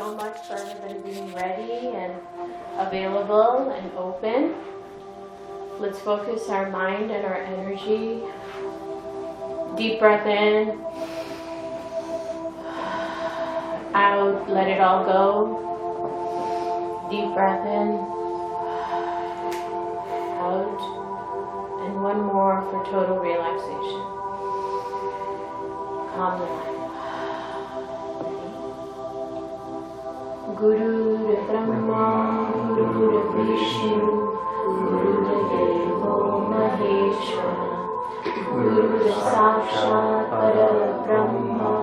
so much for everybody being ready and available and open. Let's focus our mind and our energy. Deep breath in. Out, let it all go. Deep breath in. Out. And one more for total relaxation. Calm the mind. Guru Brahma, Guru Vishnu, Guru Devo Maheshwara, Guru Sakshat Parabrahma,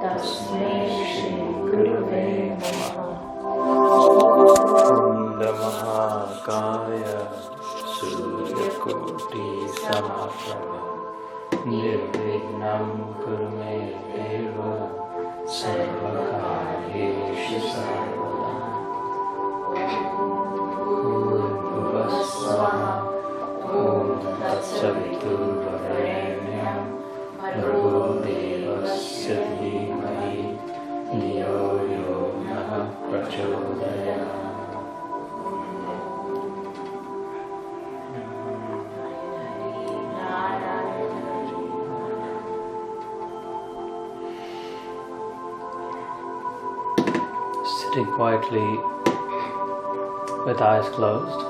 Tasmai Shri Gurave Namaha. Mahakaya Suryakoti Samaprabha Nirvignam Kurume Deva Sarvakaryeshu Sarvada Bhuvasvaha Om Tatsaviturvarenyam Bhargo Devasya Dhimahi Dhiyo Yo Naha Prachodayana. Sitting quietly with eyes closed.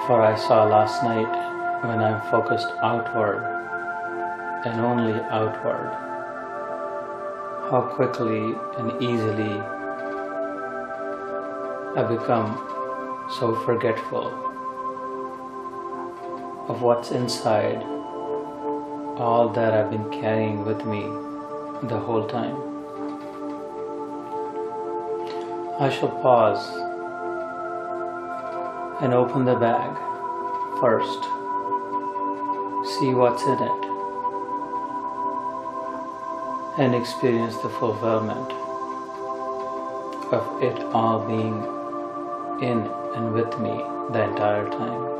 For I saw last night when I'm focused outward and only outward, how quickly and easily I become so forgetful of what's inside, all that I've been carrying with me the whole time. I shall pause and open the bag first, see what's in it, and experience the fulfillment of it all being in and with me the entire time.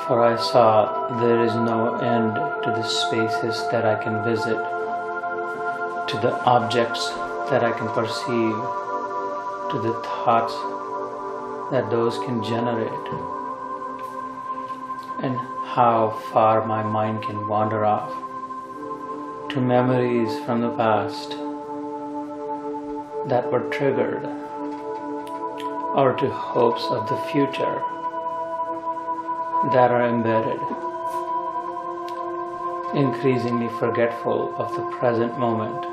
For I saw there is no end to the spaces that I can visit, to the objects that I can perceive, to the thoughts that those can generate, and how far my mind can wander off to memories from the past that were triggered, or to hopes of the future that are embedded, increasingly forgetful of the present moment,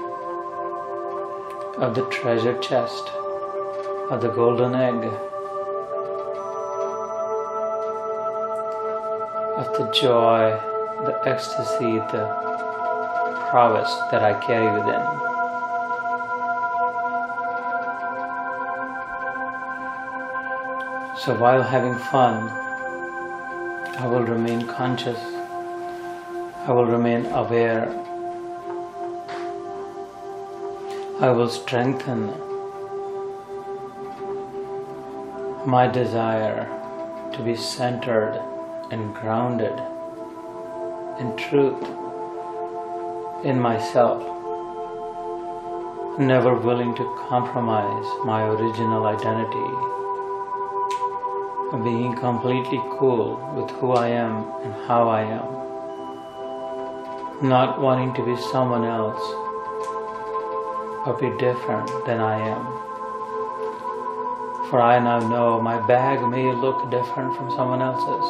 of the treasure chest, of the golden egg, of the joy, the ecstasy, the prowess that I carry within. So while having fun, I will remain conscious, I will remain aware, I will strengthen my desire to be centered and grounded in truth, in myself, never willing to compromise my original identity, being completely cool with who I am and how I am, not wanting to be someone else or be different than I am. For I now know my bag may look different from someone else's,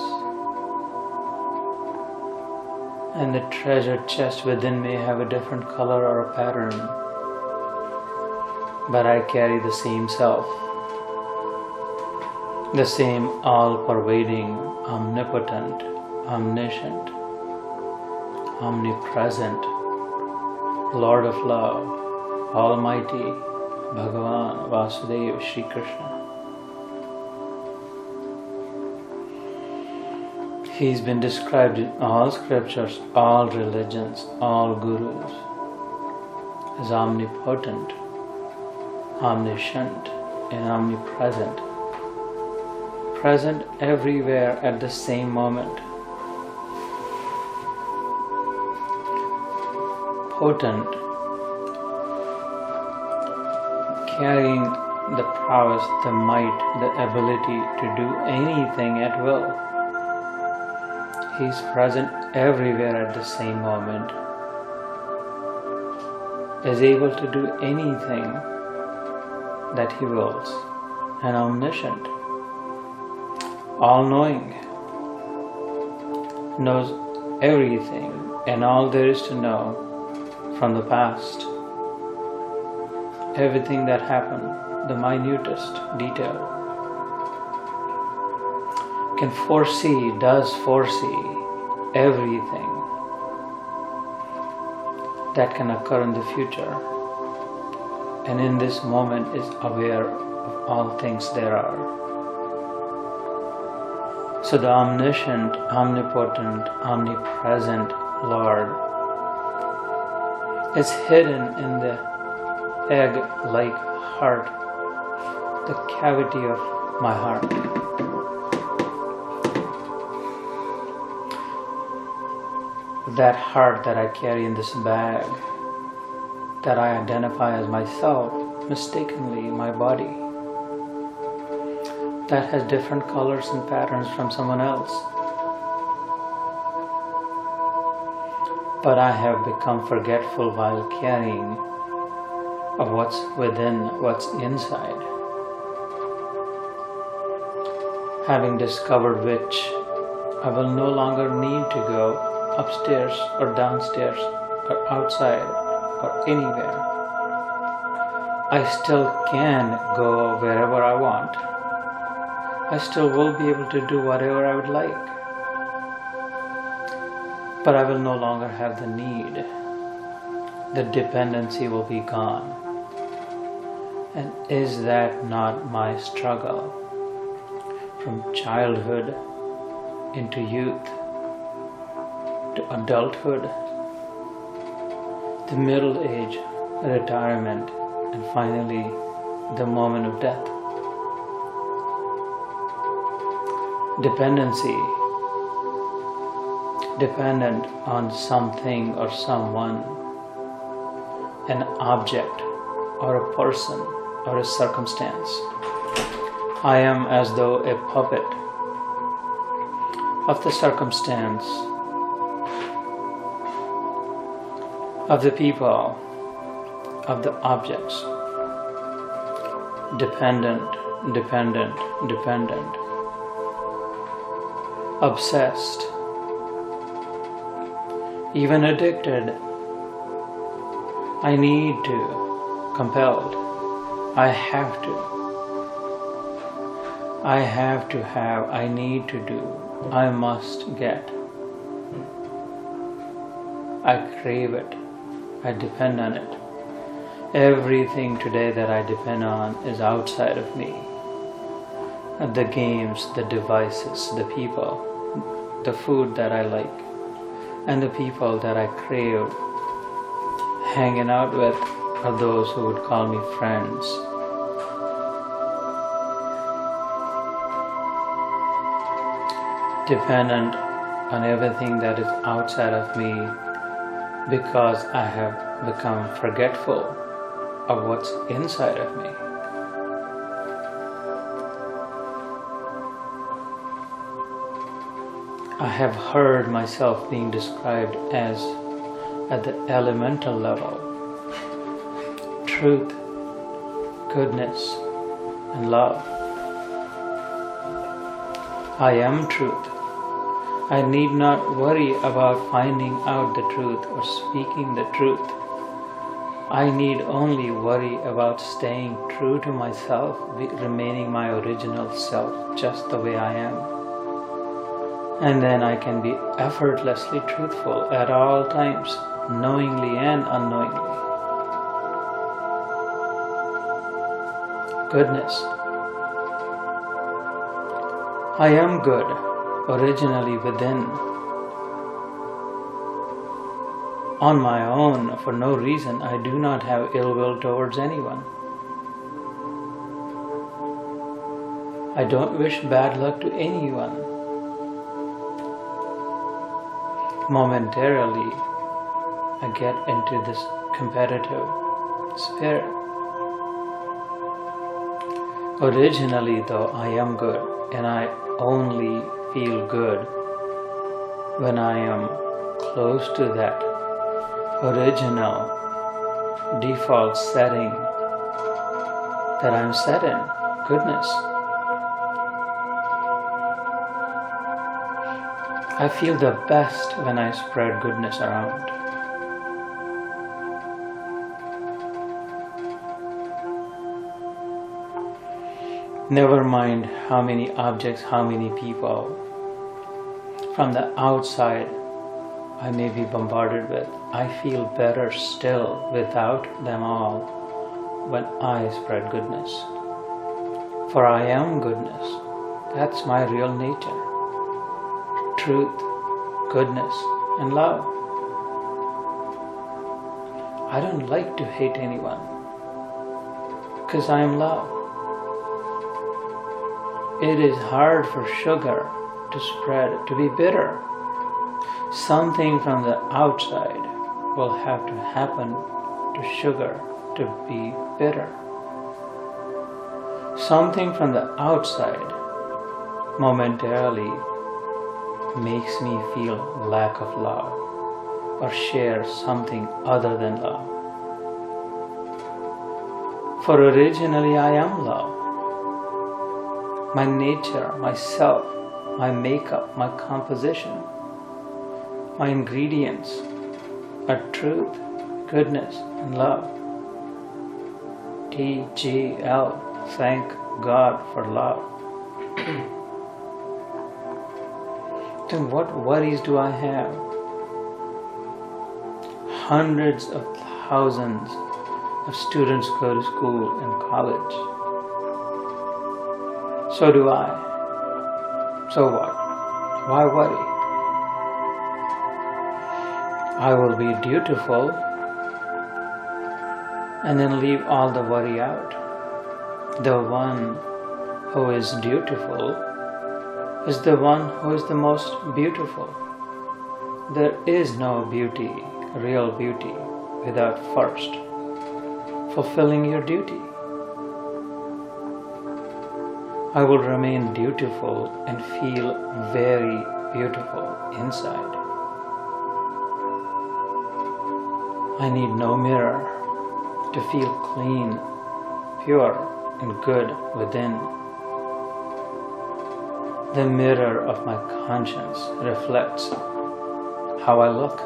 and the treasure chest within may have a different color or a pattern, but I carry the same self, the same all-pervading, omnipotent, omniscient, omnipresent, Lord of Love, Almighty, Bhagavan Vasudeva Shri Krishna. He's been described in all scriptures, all religions, all gurus as omnipotent, omniscient, and omnipresent, present everywhere at the same moment. Potent, carrying the prowess, the might, the ability to do anything at will. He is present everywhere at the same moment, is able to do anything that he wills, and omniscient, all-knowing, knows everything and all there is to know from the past. Everything that happened, the minutest detail, can foresee, does foresee everything that can occur in the future, and in this moment is aware of all things there are. So the omniscient, omnipotent, omnipresent Lord is hidden in the egg-like heart, the cavity of my heart. That heart that I carry in this bag, that I identify as myself, mistakenly my body, that has different colors and patterns from someone else. But I have become forgetful while carrying of what's within, what's inside. Having discovered which, I will no longer need to go upstairs or downstairs or outside or anywhere. I still can go wherever I want. I still will be able to do whatever I would like. But I will no longer have the need. The dependency will be gone. And is that not my struggle? From childhood into youth, to adulthood, the middle age, retirement, and finally the moment of death. Dependency, dependent on something or someone, an object or a person or a circumstance. I am as though a puppet of the circumstance, of the people, of the objects. Dependent, dependent, dependent. Obsessed. Even addicted. I need to. Compelled. I have to. I have to have. I need to do. I must get. I crave it. I depend on it. Everything today that I depend on is outside of me. The games, the devices, the people, the food that I like, and the people that I crave hanging out with are those who would call me friends. Dependent on everything that is outside of me because I have become forgetful of what's inside of me. I have heard myself being described as at the elemental level. Truth, goodness, and love. I am truth. I need not worry about finding out the truth or speaking the truth. I need only worry about staying true to myself, remaining my original self, just the way I am. And then I can be effortlessly truthful at all times, knowingly and unknowingly. Goodness. I am good, originally within. On my own, for no reason, I do not have ill will towards anyone. I don't wish bad luck to anyone. Momentarily, I get into this competitive spirit. Originally, though, I am good, and I only feel good when I am close to that original default setting that I'm set in, goodness. I feel the best when I spread goodness around. Never mind how many objects, how many people from the outside I may be bombarded with. I feel better still without them all when I spread goodness. For I am goodness. That's my real nature. Truth, goodness, and love. I don't like to hate anyone because I am love. It is hard for sugar to spread, to be bitter. Something from the outside will have to happen to sugar to be bitter. Something from the outside momentarily makes me feel lack of love or share something other than love. For originally I am love. My nature, myself, my makeup, my composition, my ingredients are truth, goodness, and love. TGL, thank God for love. Then what worries do I have? Hundreds of thousands of students go to school and college. So do I. So what? Why worry? I will be dutiful and then leave all the worry out. The one who is dutiful is the one who is the most beautiful. There is no beauty, real beauty, without first fulfilling your duty. I will remain dutiful and feel very beautiful inside. I need no mirror to feel clean, pure, and good within. The mirror of my conscience reflects how I look.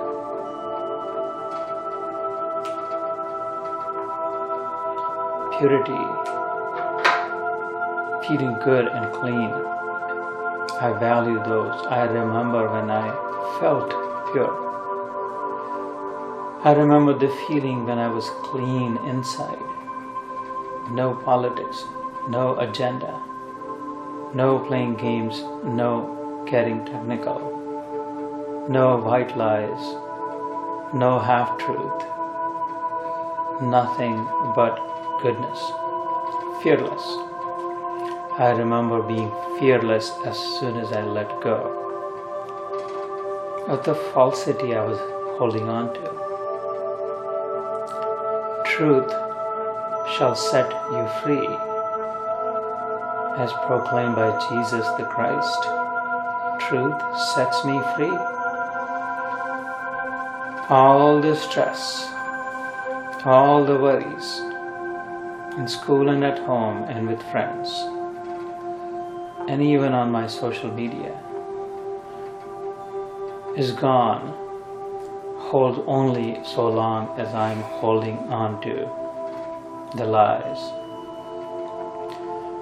Purity, feeling good and clean. I value those. I remember when I felt pure. I remember the feeling when I was clean inside. No politics, no agenda, no playing games, no getting technical, no white lies, no half-truth, nothing but goodness, fearless. I remember being fearless as soon as I let go of the falsity I was holding on to. Truth shall set you free, as proclaimed by Jesus the Christ. Truth sets me free. All the stress, all the worries, in school and at home and with friends, and even on my social media, is gone. Hold only so long as I'm holding on to the lies.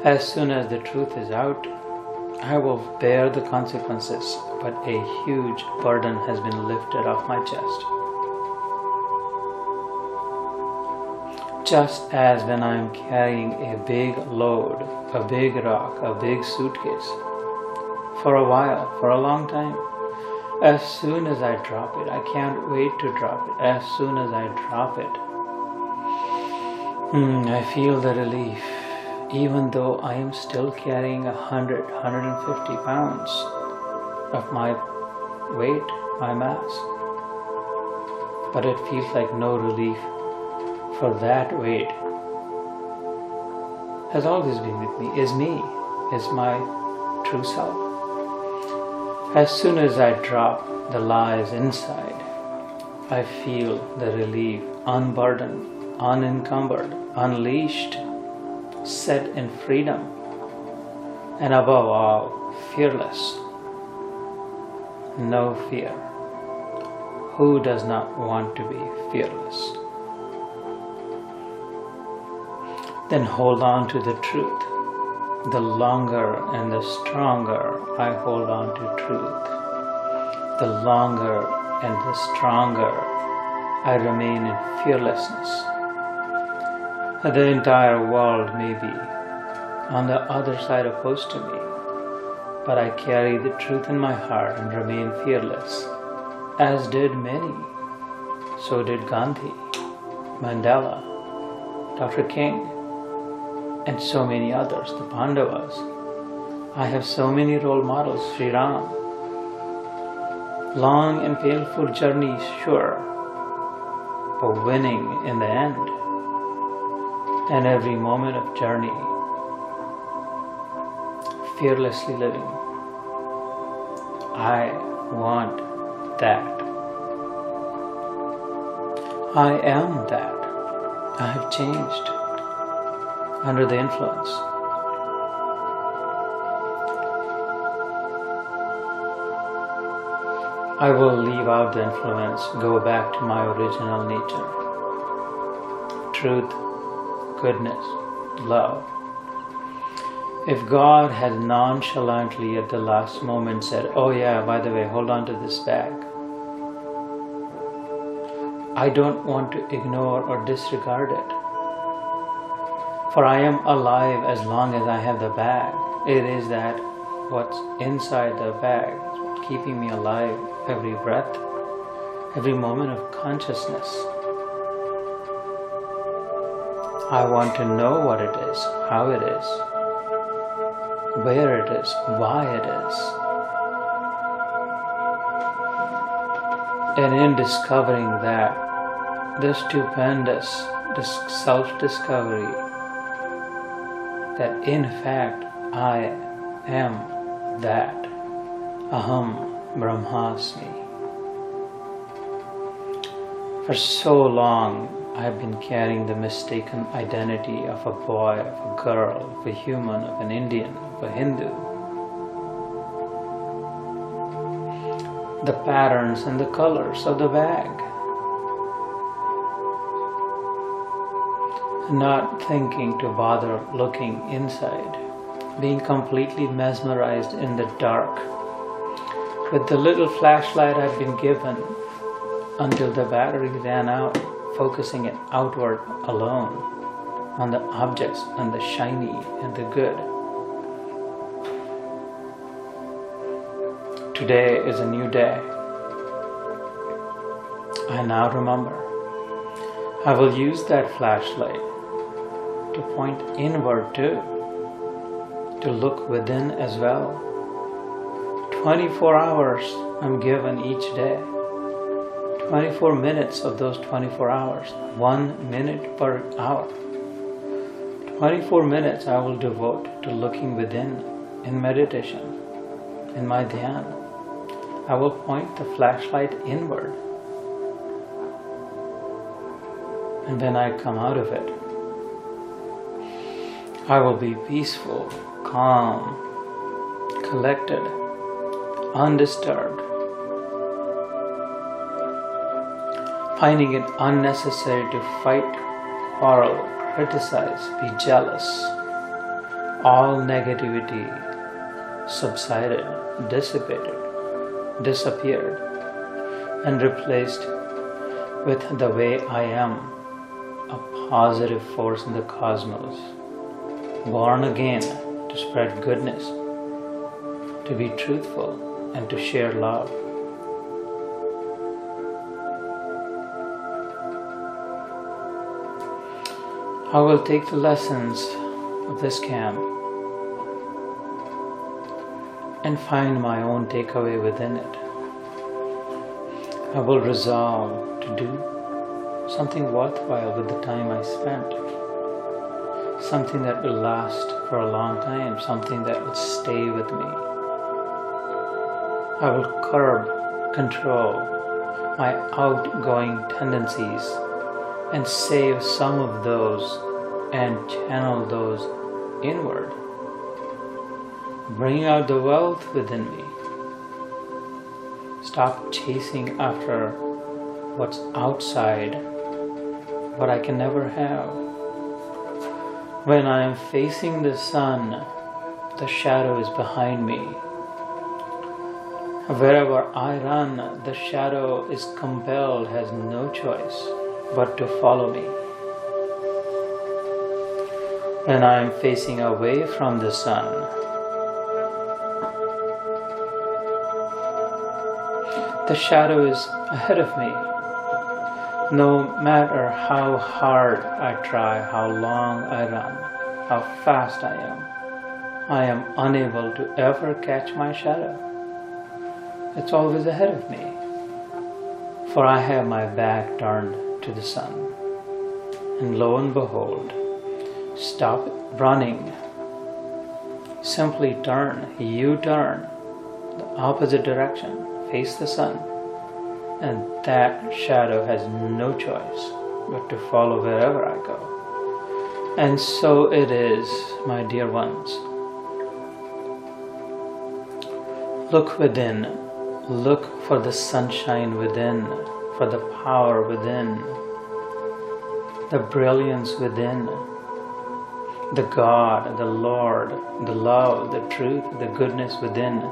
As soon as the truth is out, I will bear the consequences, but a huge burden has been lifted off my chest. Just as when I'm carrying a big load, a big rock, a big suitcase, for a while, for a long time, as soon as I drop it, I can't wait to drop it. As soon as I drop it, I feel the relief. even though I am still carrying 150 pounds of my weight, my mass. But it feels like no relief, for that weight has always been with me, is my true self. As soon as I drop the lies inside, I feel the relief, unburdened, unencumbered, unleashed, set in freedom, and above all, fearless. No fear. Who does not want to be fearless? Then hold on to the truth. The longer and the stronger I hold on to truth, the longer and the stronger I remain in fearlessness. The entire world may be on the other side opposed to me, but I carry the truth in my heart and remain fearless, as did many. So did Gandhi, Mandela, Dr. King, and so many others, the Pandavas. I have so many role models, Sri Ram. Long and painful journey, sure, but winning in the end. And every moment of journey, fearlessly living. I want that. I am that. I have changed under the influence. I will leave out the influence, go back to my original nature. Truth, goodness, love. If God had nonchalantly at the last moment said, "Oh yeah, by the way, hold on to this bag," I don't want to ignore or disregard it. For I am alive as long as I have the bag. It is that what's inside the bag is keeping me alive every breath, every moment of consciousness. I want to know what it is, how it is, where it is, why it is. And in discovering that, the stupendous self-discovery that in fact I am that, Aham Brahmasmi. For so long I have been carrying the mistaken identity of a boy, of a girl, of a human, of an Indian, of a Hindu. The patterns and the colors of the bag. Not thinking to bother looking inside, being completely mesmerized in the dark with the little flashlight I'd been given until the battery ran out, focusing it outward alone on the objects and the shiny and the good. Today is a new day. I now remember. I will use that flashlight to point inward too, to look within as well. 24 hours I'm given each day. 24 minutes of those 24 hours, 1 minute per hour. 24 minutes I will devote to looking within in meditation, in my Dhyan. I will point the flashlight inward. And when I come out of it, I will be peaceful, calm, collected, undisturbed, finding it unnecessary to fight, quarrel, criticize, be jealous. All negativity subsided, dissipated, disappeared, and replaced with the way I am, a positive force in the cosmos, born again to spread goodness, to be truthful, and to share love. I will take the lessons of this camp and find my own takeaway within it. I will resolve to do something worthwhile with the time I spent. Something that will last for a long time, something that will stay with me. I will curb, control my outgoing tendencies and save some of those and channel those inward. Bring out the wealth within me. Stop chasing after what's outside, what I can never have. When I am facing the sun, the shadow is behind me. Wherever I run, the shadow is compelled, has no choice but to follow me. When I am facing away from the sun, the shadow is ahead of me. No matter how hard I try, how long I run, how fast I am unable to ever catch my shadow. It's always ahead of me, for I have my back turned to the sun. And lo and behold, stop running. Simply turn, U-turn, the opposite direction, face the sun. And that shadow has no choice but to follow wherever I go. And so it is, my dear ones. Look within. Look for the sunshine within, for the power within, the brilliance within, the God, the Lord, the love, the truth, the goodness within.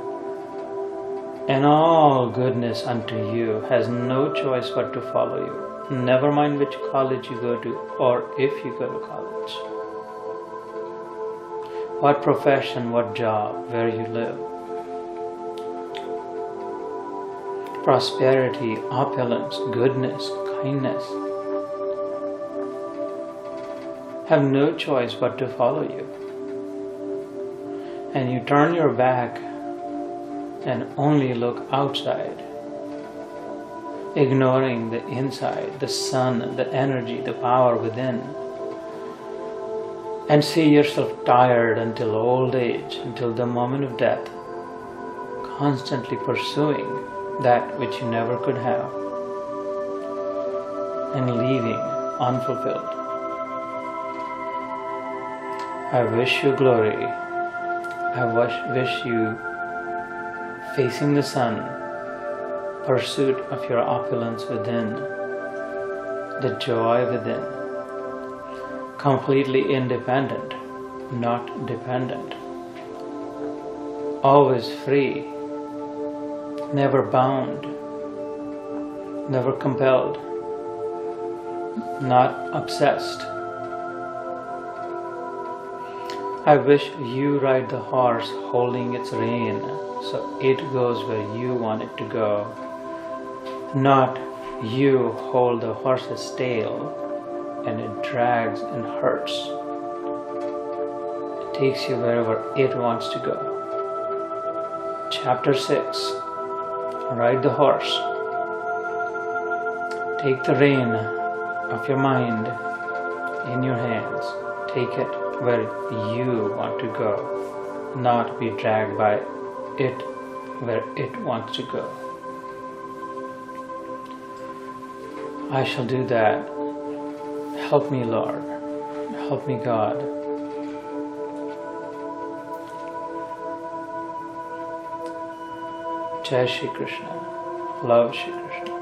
And all goodness unto you has no choice but to follow you. Never mind which college you go to or if you go to college. What profession, what job, where you live. Prosperity, opulence, goodness, kindness have no choice but to follow you. And you turn your back and only look outside, ignoring the inside, the sun, the energy, the power within, and see yourself tired until old age, until the moment of death, constantly pursuing that which you never could have, and leaving unfulfilled. I wish you glory. I wish you facing the sun, pursuit of your opulence within, the joy within, completely independent, not dependent, always free, never bound, never compelled, not obsessed. I wish you ride the horse holding its rein so it goes where you want it to go, not you hold the horse's tail and it drags and hurts. It takes you wherever it wants to go. Chapter 6. Ride the horse. Take the rein of your mind in your hands. Take it where you want to go, not be dragged by it where it wants to go. I shall do that. Help me, Lord. Help me, God. Jai Shri Krishna. Love Shri Krishna.